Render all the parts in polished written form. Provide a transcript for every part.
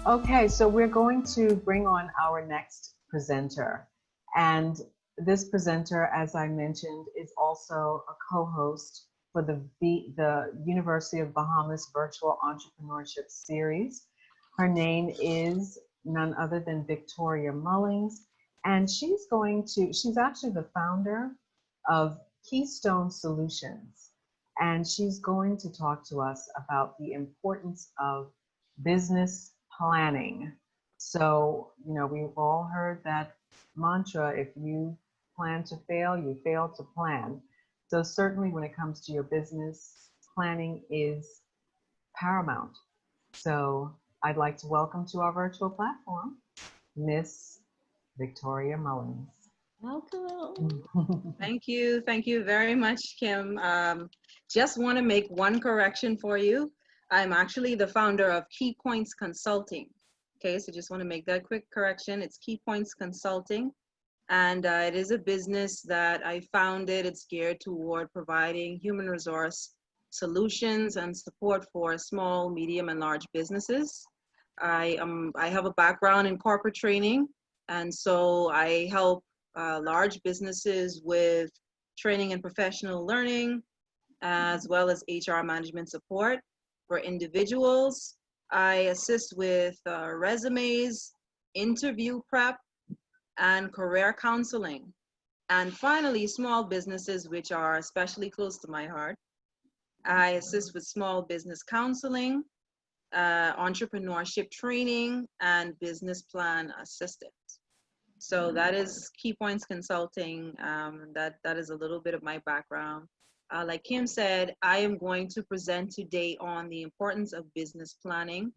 Okay, so we're going to bring on our next presenter. And this presenter, as I mentioned, is also a co-host for the University of Bahamas Virtual Entrepreneurship Series. Her name is none other than Victoria Mullings, and she's actually the founder of Keystone Solutions. And she's going to talk to us about the importance of business planning. So, we've all heard that mantra, if you plan to fail, you fail to plan. So certainly when it comes to your business, planning is paramount. So I'd like to welcome to our virtual platform, Miss Victoria Mullings. Welcome. Thank you. Thank you very much, Kim. Just want to make one correction for you. I'm actually the founder of Key Points Consulting. Okay, so just want to make that quick correction. It's Key Points Consulting, and it is a business that I founded. It's geared toward providing human resource solutions and support for small, medium, and large businesses. I have a background in corporate training, and so I help large businesses with training and professional learning, as well as HR management support. For individuals, I assist with resumes, interview prep, and career counseling. And finally, small businesses, which are especially close to my heart. I assist with small business counseling, entrepreneurship training, and business plan assistance. So that is Key Points Consulting. That is a little bit of my background. Like Kim said, I am going to present today on the importance of business planning.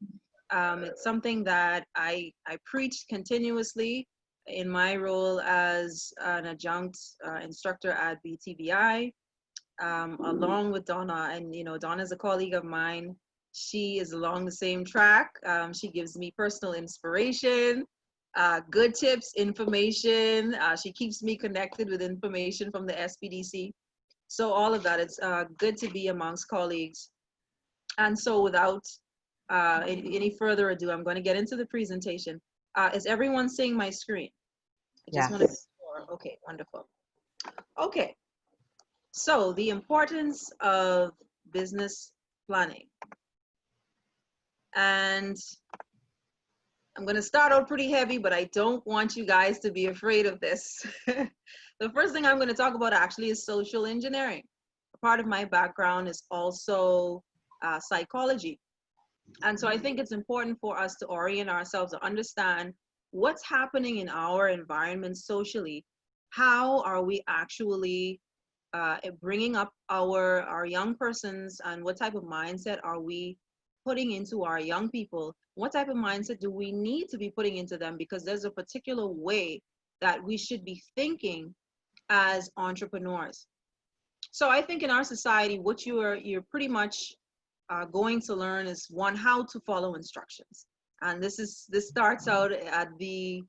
It's something that I preach continuously in my role as an adjunct instructor at BTBI, along with Donna. And Donna is a colleague of mine. She is along the same track. She gives me personal inspiration, good tips, information. She keeps me connected with information from the SPDC. So all of that, it's good to be amongst colleagues. And so without any further ado, I'm going to get into the presentation. Is everyone seeing my screen? I just want to make sure. Okay, wonderful. Okay, so the importance of business planning. And I'm going to start out pretty heavy, but I don't want you guys to be afraid of this. The first thing I'm going to talk about actually is social engineering. Part of my background is also psychology. And so I think it's important for us to orient ourselves to understand what's happening in our environment socially. How are we actually bringing up our young persons, and what type of mindset are we putting into our young people? What type of mindset do we need to be putting into them? Because there's a particular way that we should be thinking as entrepreneurs. So I think in our society, what you're pretty much going to learn is, one, how to follow instructions. And this starts out at the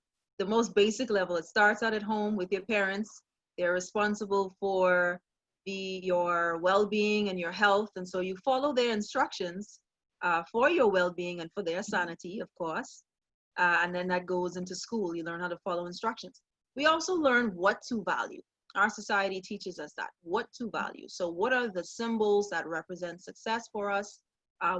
most basic level. It starts out at home with your parents. They're responsible for your well-being and your health, and so you follow their instructions for your well-being and for their sanity, of course. And then that goes into school. You learn how to follow instructions. We also learn what to value. Our society teaches us that, what to value. So what are the symbols that represent success for us?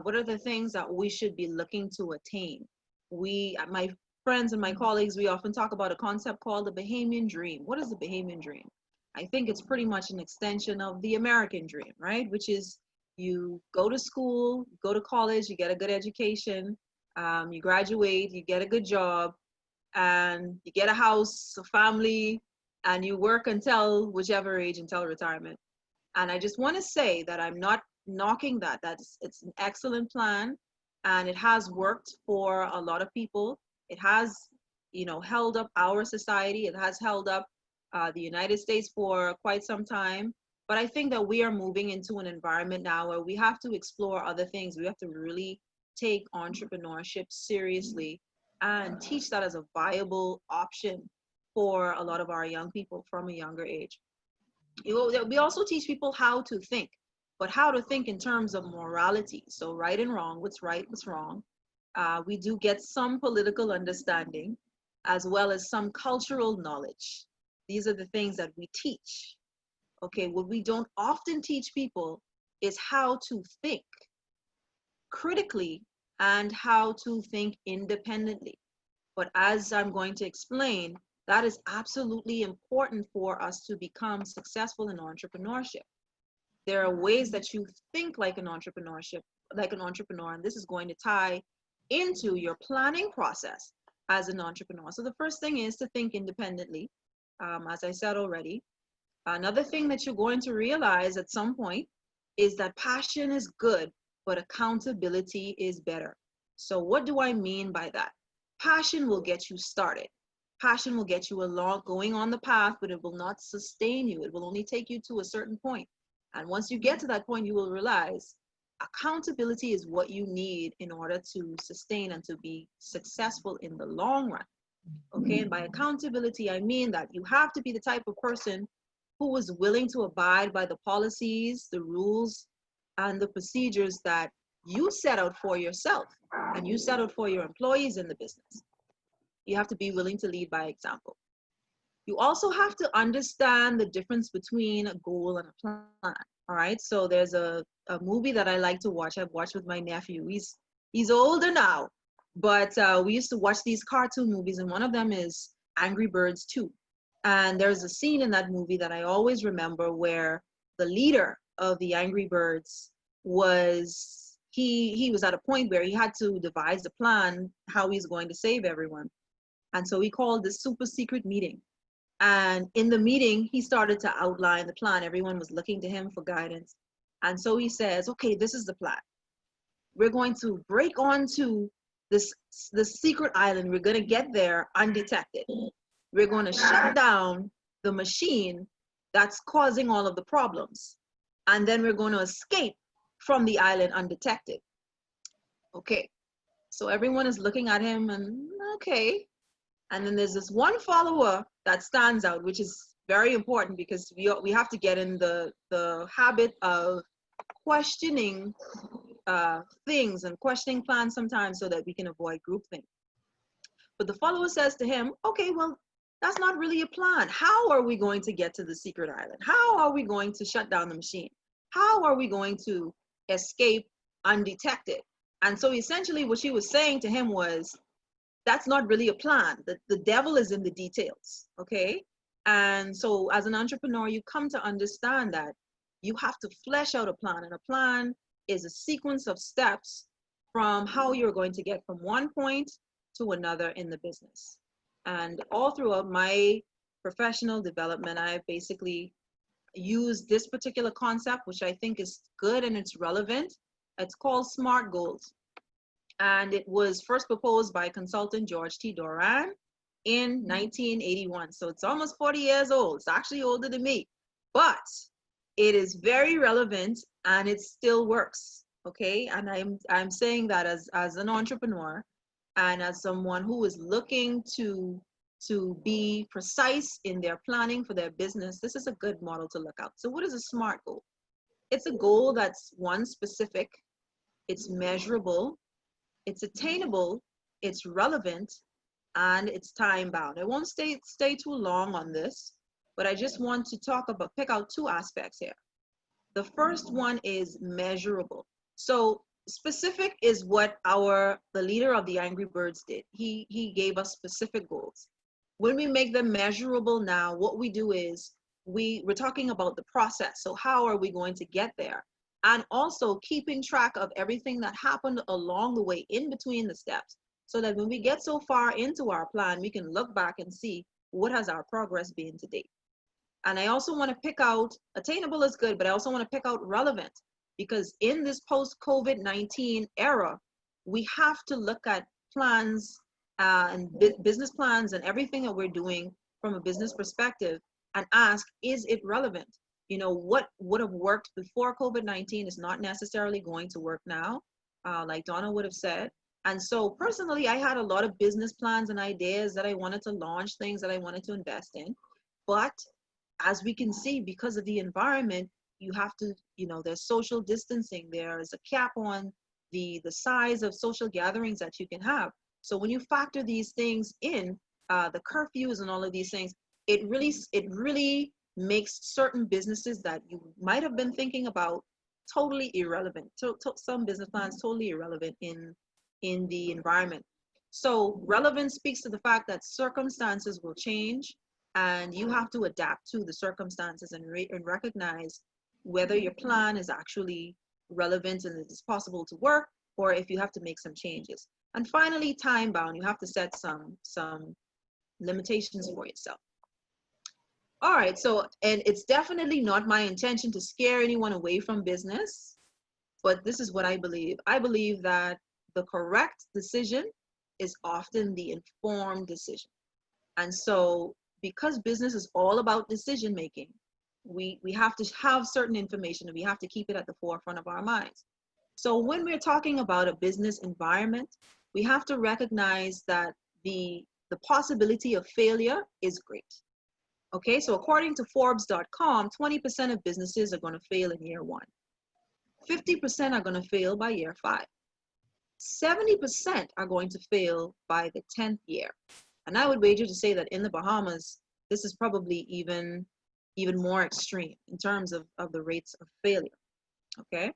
What are the things that we should be looking to attain? My friends and my colleagues, we often talk about a concept called the Bahamian dream. What is the Bahamian dream? I think it's pretty much an extension of the American dream, right? Which is, you go to school, go to college, you get a good education, you graduate, you get a good job, and you get a house, a family, and you work until whichever age, until retirement. And I just want to say that I'm not knocking that. It's an excellent plan, and it has worked for a lot of people. It has, held up our society. It has held up the United States for quite some time. But I think that we are moving into an environment now where we have to explore other things. We have to really take entrepreneurship seriously and teach that as a viable option for a lot of our young people from a younger age. We also teach people how to think, but how to think in terms of morality. So right and wrong, what's right, what's wrong, We do get some political understanding as well as some cultural knowledge. These are the things that we teach. Okay, what we don't often teach people is how to think critically and how to think independently. But as I'm going to explain, that is absolutely important for us to become successful in entrepreneurship. There are ways that you think like an entrepreneur, and this is going to tie into your planning process as an entrepreneur. So the first thing is to think independently, as I said already. Another thing that you're going to realize at some point is that passion is good, but accountability is better. So what do I mean by that? Passion will get you started. Passion will get you along, going on the path, but it will not sustain you. It will only take you to a certain point. And once you get to that point, you will realize accountability is what you need in order to sustain and to be successful in the long run. Okay, and by accountability, I mean that you have to be the type of person who is willing to abide by the policies, the rules, and the procedures that you set out for yourself and you set out for your employees in the business. You have to be willing to lead by example. You also have to understand the difference between a goal and a plan. All right, so there's a movie that I like to watch. I've watched with my nephew. He's older now, but we used to watch these cartoon movies, and one of them is Angry Birds 2. And there's a scene in that movie that I always remember where the leader of the Angry Birds was, he was at a point where he had to devise a plan how he's going to save everyone. And so he called this super secret meeting. And in the meeting, he started to outline the plan. Everyone was looking to him for guidance. And so he says, okay, this is the plan. We're going to break onto this secret island. We're going to get there undetected. We're going to shut down the machine that's causing all of the problems. And then we're going to escape from the island undetected. Okay, so everyone is looking at him and okay. And then there's this one follower that stands out, which is very important because we have to get in the habit of questioning things and questioning plans sometimes so that we can avoid groupthink. But the follower says to him, okay, well, that's not really a plan. How are we going to get to the secret island? How are we going to shut down the machine? How are we going to escape undetected? And so essentially what she was saying to him was, that's not really a plan. The devil is in the details, okay? And so as an entrepreneur, you come to understand that you have to flesh out a plan. And a plan is a sequence of steps from how you're going to get from one point to another in the business. And all throughout my professional development, I basically used this particular concept, which I think is good and it's relevant. It's called SMART goals. And it was first proposed by consultant George T. Doran in 1981. So it's almost 40 years old. It's actually older than me, but it is very relevant and it still works. Okay. And I'm saying that as an entrepreneur and as someone who is looking to be precise in their planning for their business, this is a good model to look out. So what is a SMART goal? It's a goal that's one, specific, it's measurable, it's attainable, it's relevant, and it's time bound. I won't stay too long on this, but I just want to pick out two aspects here. The first one is measurable. So specific is what the leader of the Angry Birds did. He gave us specific goals. When we make them measurable now, what we do is we're talking about the process. So how are we going to get there? And also keeping track of everything that happened along the way in between the steps, so that when we get so far into our plan, we can look back and see what has our progress been to date. And I also want to pick out, attainable is good, but I also want to pick out relevant, because in this post-COVID-19 era, we have to look at plans and business plans and everything that we're doing from a business perspective and ask, is it relevant? You know, what would have worked before COVID-19 is not necessarily going to work now, like Donna would have said. And so personally, I had a lot of business plans and ideas that I wanted to launch, things that I wanted to invest in. But as we can see, because of the environment, you have to, there's social distancing, there's a cap on the size of social gatherings that you can have. So when you factor these things in, the curfews and all of these things, it really makes certain businesses that you might have been thinking about totally irrelevant. Some business plans totally irrelevant in the environment. So relevance speaks to the fact that circumstances will change, and you have to adapt to the circumstances and recognize whether your plan is actually relevant and it is possible to work, or if you have to make some changes. And finally, time bound. You have to set some limitations for yourself. All right, so, and it's definitely not my intention to scare anyone away from business, but this is what I believe. I believe that the correct decision is often the informed decision. And so because business is all about decision making, we have to have certain information, and we have to keep it at the forefront of our minds. So when we're talking about a business environment, we have to recognize that the possibility of failure is great. Okay, so according to Forbes.com, 20% of businesses are going to fail in year 1. 50% are going to fail by year 5. 70% are going to fail by the 10th year. And I would wager to say that in the Bahamas, this is probably even more extreme in terms of the rates of failure. Okay,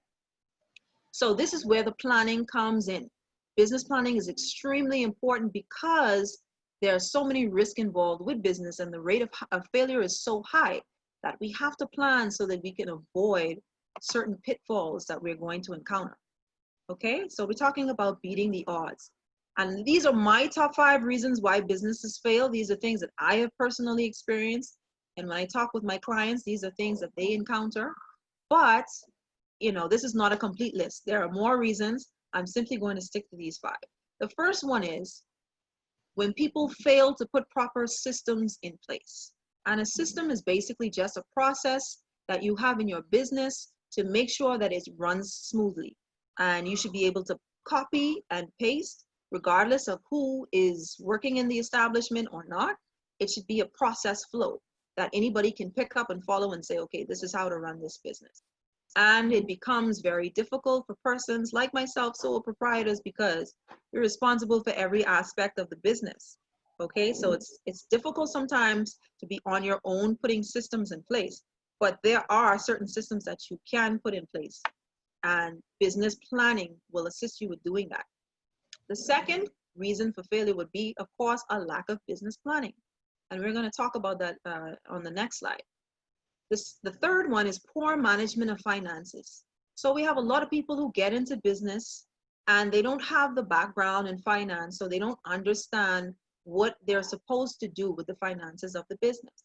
so this is where the planning comes in. Business planning is extremely important because there are so many risks involved with business, and the rate of failure is so high that we have to plan so that we can avoid certain pitfalls that we're going to encounter. Okay, so we're talking about beating the odds. And these are my top 5 reasons why businesses fail. These are things that I have personally experienced. And when I talk with my clients, these are things that they encounter. But, you know, this is not a complete list. There are more reasons. I'm simply going to stick to these 5. The first one is when people fail to put proper systems in place. And a system is basically just a process that you have in your business to make sure that it runs smoothly. And you should be able to copy and paste regardless of who is working in the establishment or not. It should be a process flow that anybody can pick up and follow and say, okay, this is how to run this business. And it becomes very difficult for persons like myself, sole proprietors, because you're responsible for every aspect of the business. Okay, so it's difficult sometimes to be on your own putting systems in place, but there are certain systems that you can put in place, and business planning will assist you with doing that. The second reason for failure would be, of course, a lack of business planning. And we're going to talk about that on the next slide. The third one is poor management of finances. So we have a lot of people who get into business and they don't have the background in finance, so they don't understand what they're supposed to do with the finances of the business.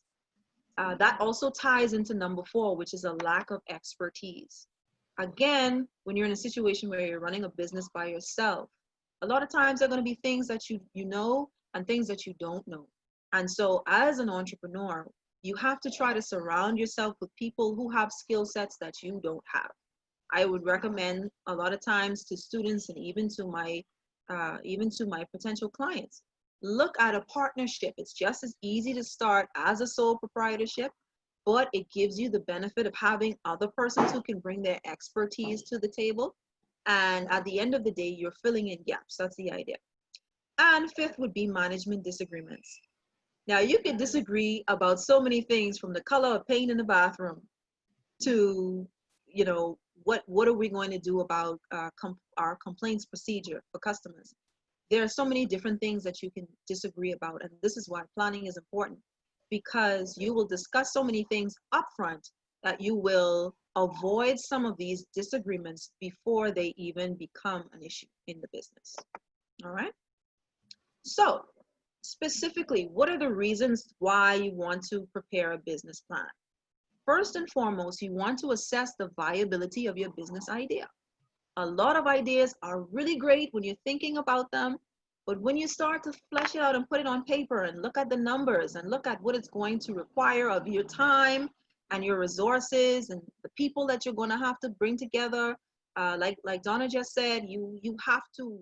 That also ties into number 4, which is a lack of expertise. Again, when you're in a situation where you're running a business by yourself, a lot of times there are going to be things that you know and things that you don't know. And so as an entrepreneur, you have to try to surround yourself with people who have skill sets that you don't have. I would recommend a lot of times to students and even to my potential clients, look at a partnership. It's just as easy to start as a sole proprietorship, but it gives you the benefit of having other persons who can bring their expertise to the table. And at the end of the day, you're filling in gaps. That's the idea. And 5th would be management disagreements. Now, you can disagree about so many things, from the color of paint in the bathroom to, you know, what are we going to do about our complaints procedure for customers. There are so many different things that you can disagree about. And this is why planning is important, because you will discuss so many things upfront that you will avoid some of these disagreements before they even become an issue in the business. All right. So specifically, what are the reasons why you want to prepare a business plan? First and foremost, you want to assess the viability of your business idea. A lot of ideas are really great when you're thinking about them, but when you start to flesh it out and put it on paper and look at the numbers and look at what it's going to require of your time and your resources and the people that you're going to have to bring together, like Donna just said, you have to